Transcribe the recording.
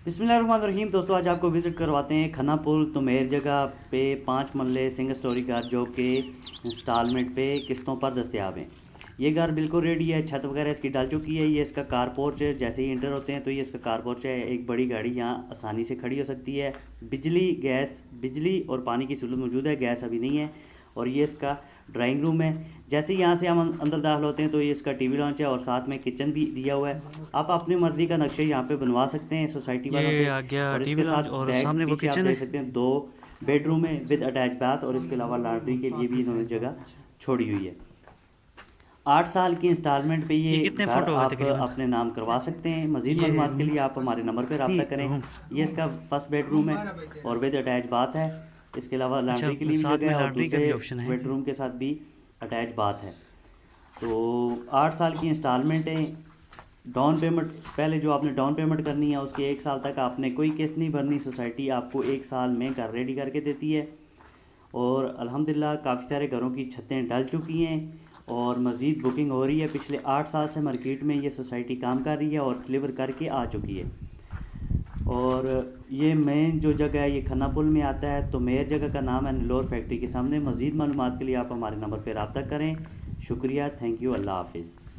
बिस्मिल्लाहिर्रहमानिर्रहीम। दोस्तों आज आपको विज़िट करवाते हैं खन्ना पुल तुमेर जगह पे 5 मरले सिंगल स्टोरी घर जो कि इंस्टॉलमेंट पे किस्तों पर दस्तयाब हैं। ये घर बिल्कुल रेडी है, छत वगैरह इसकी डल चुकी है। ये इसका कार पोर्च है, जैसे ही इंटर होते हैं तो ये इसका कार पोर्च है। एक बड़ी गाड़ी यहाँ आसानी से खड़ी हो सकती है। बिजली और पानी की सहूलत मौजूद है, गैस अभी नहीं है। और ये इसका ड्राइंग रूम है। जैसे ही यहाँ से हम अंदर दाखिल होते हैं तो ये इसका टीवी लॉन्च है और साथ में किचन भी दिया हुआ है। आप अपनी मर्ज़ी का नक्शे यहाँ पे बनवा सकते हैं सोसाइटी वालों ये से। आ गया और टीवी इसके लॉन्च साथ और बैक सामने वो पीछे आप किचन देख है। सकते हैं, 2 बेडरूम है विद अटैच बाथ और इसके अलावा लॉन्ड्री के लिए भी इन्होंने जगह छोड़ी हुई है। 8 साल की इंस्टॉलमेंट पे ये कितने घर फुट होगा आप तकरीबन? अपने नाम करवा सकते हैं। मज़ीद ये मालूमात के लिए आप हमारे नंबर पर रब्ता करें। रूम। ये इसका फर्स्ट बेडरूम है और विद अटैच बाथ है। इसके अलावा अच्छा, लॉन्ड्री के लिए भी साथ जगह में है और लॉन्ड्री का दूसरे भी ऑप्शन है। बेडरूम के साथ भी अटैच बाथ है। तो 8 साल की इंस्टॉलमेंट है। डाउन पेमेंट पहले जो आपने डाउन पेमेंट करनी है उसके 1 साल तक आपने कोई किस्त नहीं भरनी। सोसाइटी आपको 1 साल में घर रेडी करके देती है। और अल्हम्दुलिल्लाह काफ़ी सारे घरों की छतें डल चुकी हैं और मज़ीद बुकिंग हो रही है। पिछले 8 साल से मार्केट में ये सोसाइटी काम कर रही है और डिलीवर करके आ चुकी है। और ये मेन जो जगह है ये खन्ना पुल में आता है। तो मेयर जगह का नाम है नीलोर फैक्ट्री के सामने। मज़ीद मालूमात के लिए आप हमारे नंबर पर रब्ता करें। शुक्रिया, थैंक यू, अल्लाह हाफिज़।